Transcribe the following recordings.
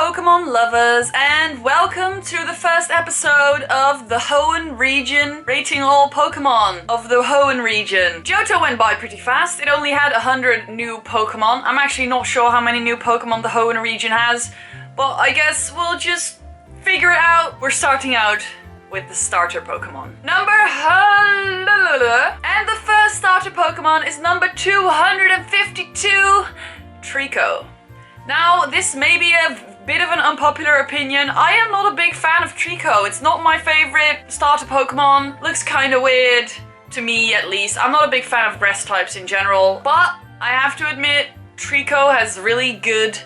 Pokemon lovers, and welcome to the first episode of the Hoenn region, Rating All Pokémon of the Hoenn region. Johto went by pretty fast. It only had 100 new Pokemon. I'm actually not sure how many new Pokemon the Hoenn region has, but I guess we'll just figure it out. We're starting out with the starter Pokemon. And the first starter Pokemon is number 252, Treecko. Now, this may be a bit of an unpopular opinion. I am not a big fan of Treecko. It's not my favorite starter Pokemon. Looks kind of weird, to me at least. I'm not a big fan of grass types in general, but I have to admit, Treecko has really good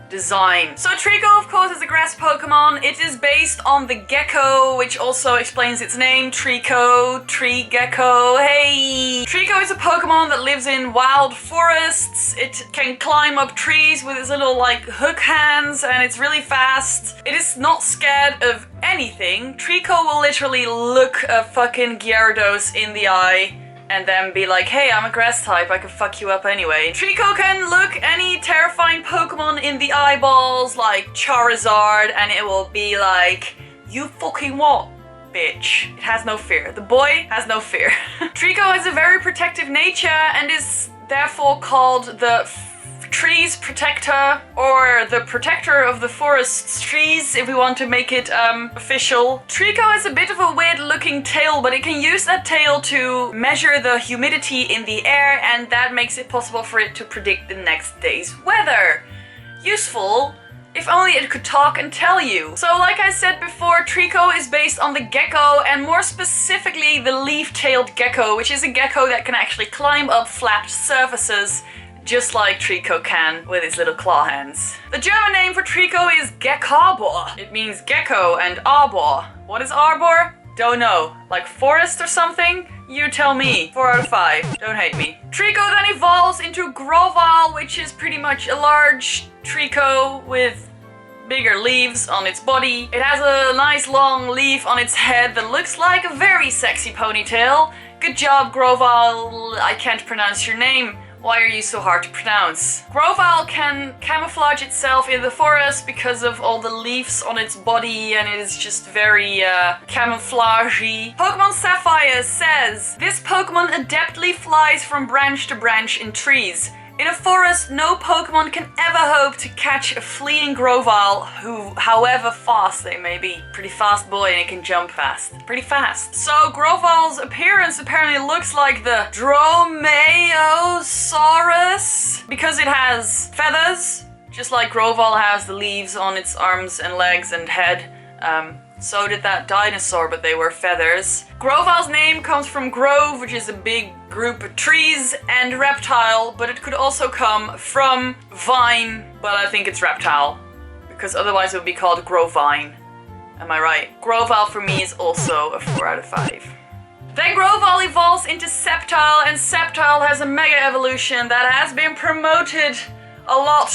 design. So Treecko, of course, is a grass Pokemon. It is based on the gecko, which also explains its name, Treecko, tree gecko. Hey! Treecko is a Pokemon that lives in wild forests. It can climb up trees with its little hook hands, and it's really fast. It is not scared of anything. Treecko will literally look a fucking Gyarados in the eye and then be like, hey, I'm a grass type, I can fuck you up anyway. Treecko can look any terrifying Pokemon in the eyeballs, like Charizard, and it will be like, you fucking what, bitch? It has no fear. The boy has no fear. Treecko has a very protective nature and is therefore called the trees protector, or the protector of the forest's trees, if we want to make it official. Treecko has a bit of a weird looking tail, but it can use that tail to measure the humidity in the air, and that makes it possible for it to predict the next day's weather. Useful, if only it could talk and tell you. So like I said before, Treecko is based on the gecko, and more specifically the leaf-tailed gecko, which is a gecko that can actually climb up flat surfaces, just like Treecko can with his little claw hands. The German name for Treecko is Geckarbor. It means gecko and arbor. What is arbor? Don't know. Like forest or something? You tell me. 4 out of 5. Don't hate me. Treecko then evolves into Grovyle, which is pretty much a large Treecko with bigger leaves on its body. It has a nice long leaf on its head that looks like a very sexy ponytail. Good job, Grovyle. I can't pronounce your name. Why are you so hard to pronounce? Grovyle can camouflage itself in the forest because of all the leaves on its body, and it is just very camouflagey. Pokemon Sapphire says, this Pokemon adeptly flies from branch to branch in trees. In a forest, no Pokemon can ever hope to catch a fleeing Grovyle, who, however fast they may be. Pretty fast boy, and it can jump fast. Pretty fast. So Grovyle's appearance apparently looks like the Dromaeosaurus, because it has feathers, just like Grovyle has the leaves on its arms and legs and head. So did that dinosaur, but they were feathers. Grovyle's name comes from grove, which is a big group of trees, and reptile, but it could also come from vine, but I think it's reptile, because otherwise it would be called Grovine. Am I right? Grovyle for me is also a 4 out of 5. Then Grovyle evolves into Sceptile, and Sceptile has a mega evolution that has been promoted a lot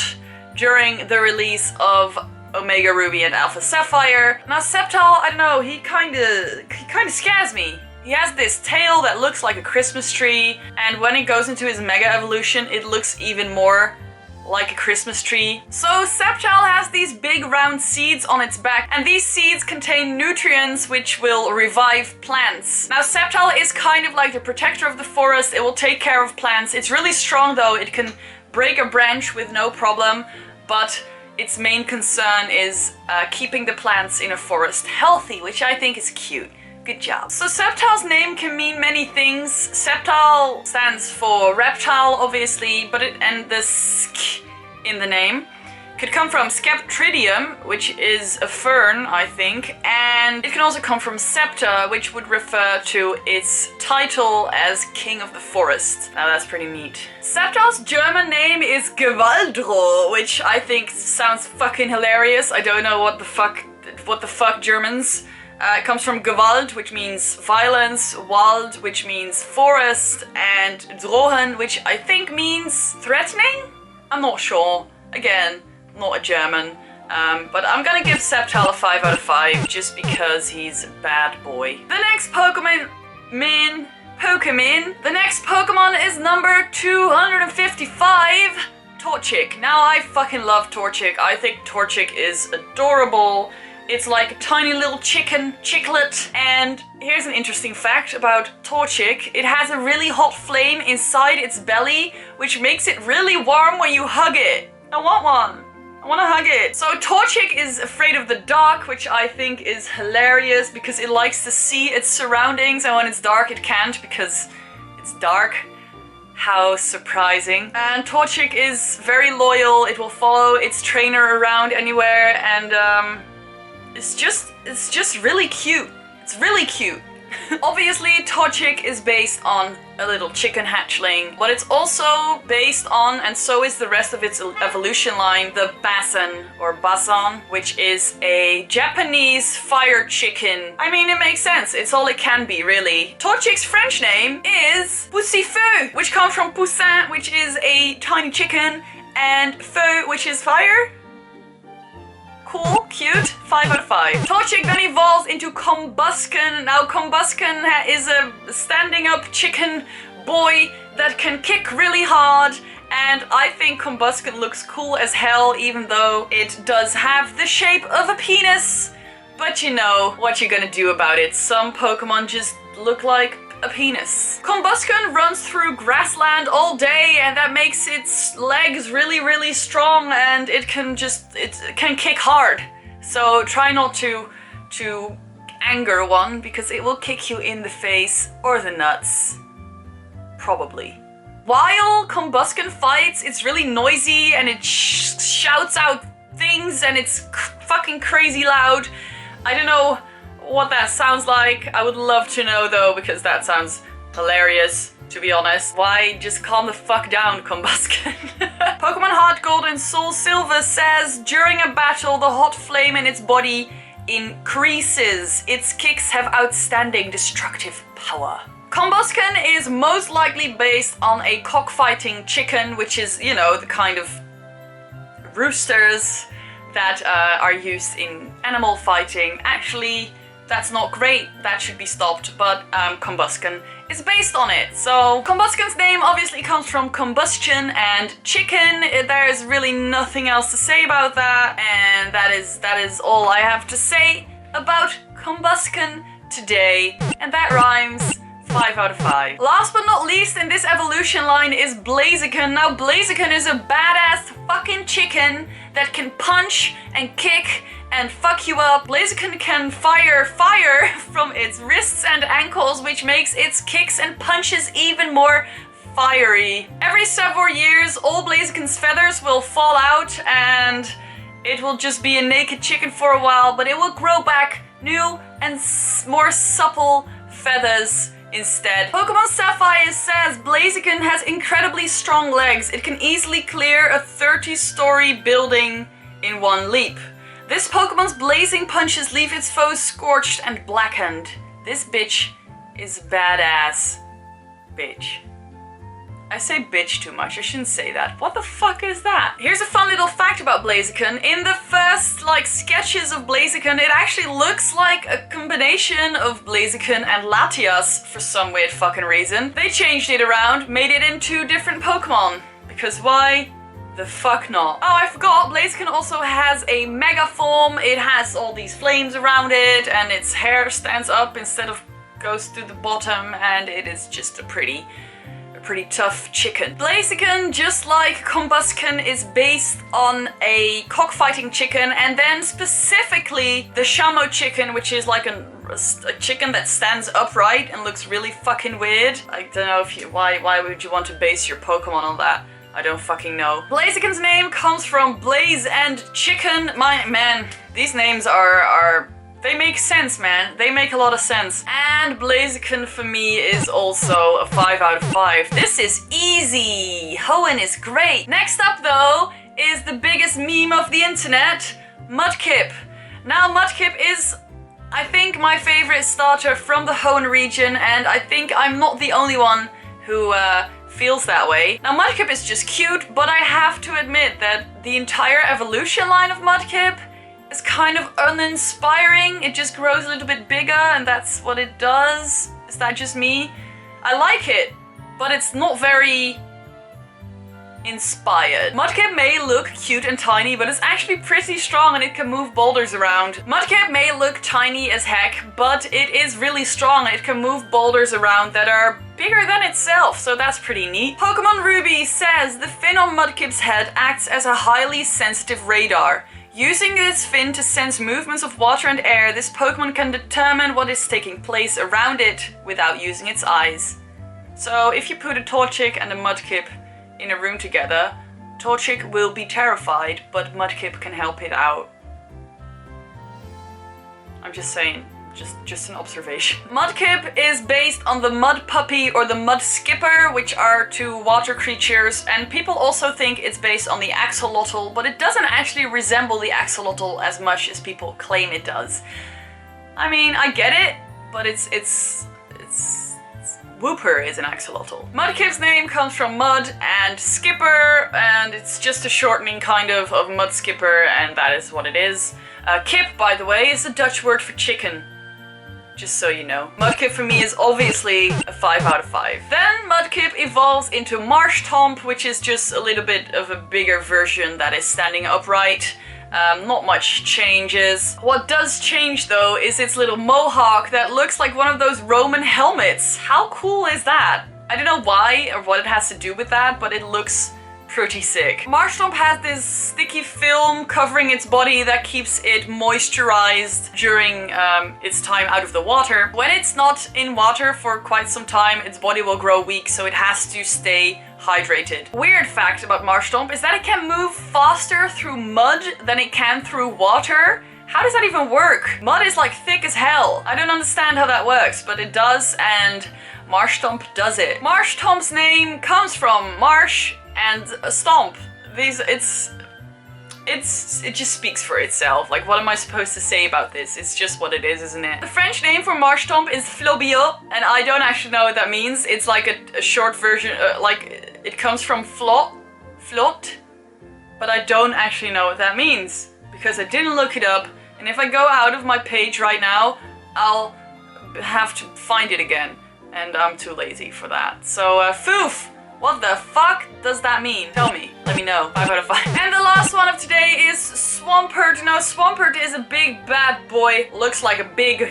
during the release of Omega Ruby and Alpha Sapphire. Now Sceptile, I don't know, he kinda scares me. He has this tail that looks like a Christmas tree, and when it goes into his Mega Evolution, it looks even more like a Christmas tree. So Sceptile has these big round seeds on its back, and these seeds contain nutrients which will revive plants. Now Sceptile is kind of like the protector of the forest. It will take care of plants. It's really strong though. It can break a branch with no problem, but its main concern is keeping the plants in a forest healthy, which I think is cute. Good job. So Sceptile's name can mean many things. Sceptile stands for reptile, obviously, but and the sk in the name could come from Sceptridium, which is a fern, I think, and it can also come from Scepter, which would refer to its title as King of the Forest. Now that's pretty neat. Sceptile's German name is Gewaldro, which I think sounds fucking hilarious. I don't know what the fuck Germans. It comes from Gewalt, which means violence, Wald, which means forest, and Drohen, which I think means threatening? I'm not sure. Again, not a German. But I'm gonna give Sceptile a 5 out of 5 just because he's a bad boy. The next Pokemon The next Pokemon is number 255, Torchic. Now I fucking love Torchic. I think Torchic is adorable. It's like a tiny little chiclet. And here's an interesting fact about Torchic. It has a really hot flame inside its belly, which makes it really warm when you hug it. I want one. I want to hug it. So Torchic is afraid of the dark, which I think is hilarious because it likes to see its surroundings, and when it's dark it can't because it's dark. How surprising. And Torchic is very loyal. It will follow its trainer around anywhere, and it's just really cute. It's really cute. Obviously, Torchic is based on a little chicken hatchling, but it's also based on, and so is the rest of its evolution line, the Basan or Basan, which is a Japanese fire chicken. I mean, it makes sense. It's all it can be, really. Torchic's French name is Feu, which comes from poussin, which is a tiny chicken, and feu, which is fire. Cool, cute, 5 out of 5. Torchic then evolves into Combusken. Now Combusken is a standing up chicken boy that can kick really hard, and I think Combusken looks cool as hell, even though it does have the shape of a penis. But you know what you're gonna do about it. Some Pokemon just look like a penis. Combusken runs through grassland all day, and that makes its legs really strong, and it can kick hard. So try not to anger one, because it will kick you in the face or the nuts. Probably. While Combusken fights, it's really noisy and it shouts out things, and it's fucking crazy loud. I don't know what that sounds like. I would love to know though, because that sounds hilarious, to be honest. Why just calm the fuck down, Combusken? Pokemon Heart Gold and Soul Silver says, during a battle, the hot flame in its body increases. Its kicks have outstanding destructive power. Combusken is most likely based on a cockfighting chicken, which is, you know, the kind of roosters that are used in animal fighting. Actually, that's not great, that should be stopped, but Combusken is based on it. So Combusken's name obviously comes from combustion and chicken. There's really nothing else to say about that, and that is all I have to say about Combusken today, and that rhymes. 5 out of 5. Last but not least in this evolution line is Blaziken. Now Blaziken is a badass fucking chicken that can punch and kick and fuck you up. Blaziken can fire fire from its wrists and ankles, which makes its kicks and punches even more fiery. Every several years, all Blaziken's feathers will fall out and it will just be a naked chicken for a while, but it will grow back new and more supple feathers instead. Pokemon Sapphire says Blaziken has incredibly strong legs. It can easily clear a 30-story building in one leap. This Pokemon's blazing punches leave its foes scorched and blackened. This bitch is badass. Bitch. I say bitch too much, I shouldn't say that. What the fuck is that? Here's a fun little fact about Blaziken. In the first, sketches of Blaziken, it actually looks like a combination of Blaziken and Latias for some weird fucking reason. They changed it around, made it into different Pokemon. Because why? The fuck not. Oh, I forgot, Blaziken also has a mega form. It has all these flames around it, and its hair stands up instead of goes to the bottom, and it is just a pretty tough chicken. Blaziken, just like Combusken, is based on a cockfighting chicken, and then specifically the Shamo chicken, which is like a chicken that stands upright and looks really fucking weird. I don't know if why would you want to base your Pokemon on that? I don't fucking know. Blaziken's name comes from Blaze and Chicken. Man, these names they make sense, man. They make a lot of sense. And Blaziken for me is also a 5 out of 5. This is easy. Hoenn is great. Next up though is the biggest meme of the internet, Mudkip. Now Mudkip is, I think, my favorite starter from the Hoenn region, and I think I'm not the only one who feels that way. Now Mudkip is just cute, but I have to admit that the entire evolution line of Mudkip is kind of uninspiring. It just grows a little bit bigger and that's what it does. Is that just me? I like it, but it's not very inspired. Mudkip may look cute and tiny, but it's actually pretty strong and it can move boulders around. Mudkip may look tiny as heck, but it is really strong and it can move boulders around that are bigger than itself, so that's pretty neat. Pokemon Ruby says the fin on Mudkip's head acts as a highly sensitive radar. Using its fin to sense movements of water and air, this Pokemon can determine what is taking place around it without using its eyes. So if you put a Torchic and a Mudkip in a room together, Torchic will be terrified, but Mudkip can help it out. I'm just saying, just an observation. Mudkip is based on the Mud Puppy or the Mud Skipper, which are two water creatures, and people also think it's based on the Axolotl, but it doesn't actually resemble the Axolotl as much as people claim it does. I mean, I get it, but it's Wooper is an axolotl. Mudkip's name comes from mud and skipper, and it's just a shortening kind of mud skipper, and that is what it is. Kip, by the way, is a Dutch word for chicken. Just so you know. Mudkip for me is obviously a 5 out of 5. Then Mudkip evolves into Marshtomp, which is just a little bit of a bigger version that is standing upright. Not much changes. What does change though is its little mohawk that looks like one of those Roman helmets. How cool is that? I don't know why or what it has to do with that, but it looks pretty sick. Marshtomp has this sticky film covering its body that keeps it moisturized during its time out of the water. When it's not in water for quite some time, its body will grow weak, so it has to stay hydrated. Weird fact about Marshtomp is that it can move faster through mud than it can through water. How does that even work? Mud is like thick as hell. I don't understand how that works, but it does, and Marshtomp does it. Marshtomp's name comes from marsh and a stomp. It just speaks for itself. Like, what am I supposed to say about this? It's just what it is, isn't it? The French name for Marshtomp is Flobio, and I don't actually know what that means. It's like a short version, like it comes from flot, but I don't actually know what that means because I didn't look it up. And if I go out of my page right now, I'll have to find it again, and I'm too lazy for that. So, foof! What the fuck does that mean? Tell me. Let me know. 5 out of 5. And the last one of today is Swampert. Now, Swampert is a big bad boy. Looks like a big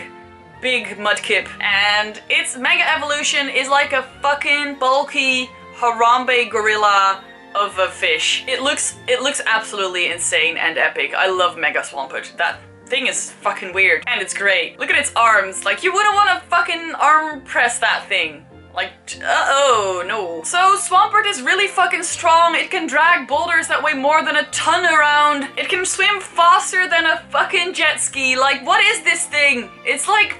Mudkip. And its Mega Evolution is like a fucking bulky Harambe gorilla of a fish. It looks absolutely insane and epic. I love Mega Swampert. That thing is fucking weird. And it's great. Look at its arms. Like, you wouldn't want to fucking arm press that thing. Like, uh-oh, no. So, Swampert is really fucking strong. It can drag boulders that weigh more than a ton around. It can swim faster than a fucking jet ski. Like, what is this thing? It's like,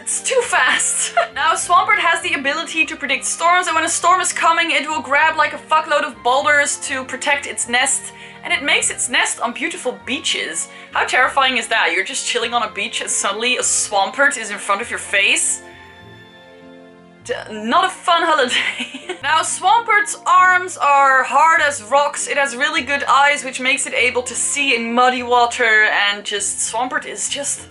it's too fast. Now, Swampert has the ability to predict storms, and when a storm is coming, it will grab like a fuckload of boulders to protect its nest, and it makes its nest on beautiful beaches. How terrifying is that? You're just chilling on a beach and suddenly a Swampert is in front of your face? Not a fun holiday. Now, Swampert's arms are hard as rocks. It has really good eyes, which makes it able to see in muddy water, and Swampert is just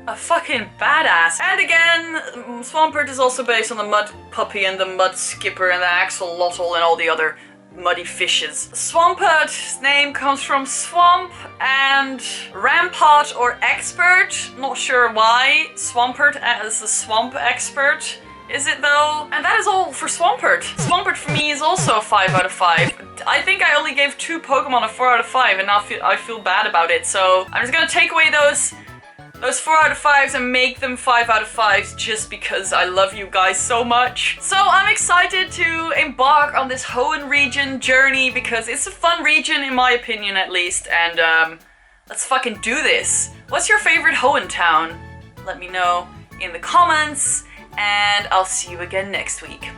a fucking badass. And again, Swampert is also based on the Mud Puppy and the Mud Skipper and the Axolotl and all the other muddy fishes. Swampert's name comes from swamp and rampart or expert. Not sure why. Swampert as the swamp expert. Is it though? And that is all for Swampert. Swampert for me is also a 5 out of 5. I think I only gave 2 Pokemon a 4 out of 5 and now I feel bad about it. So I'm just gonna take away those 4 out of 5s and make them 5 out of 5s just because I love you guys so much. So I'm excited to embark on this Hoenn region journey because it's a fun region in my opinion at least, and let's fucking do this. What's your favorite Hoenn town? Let me know in the comments. And I'll see you again next week.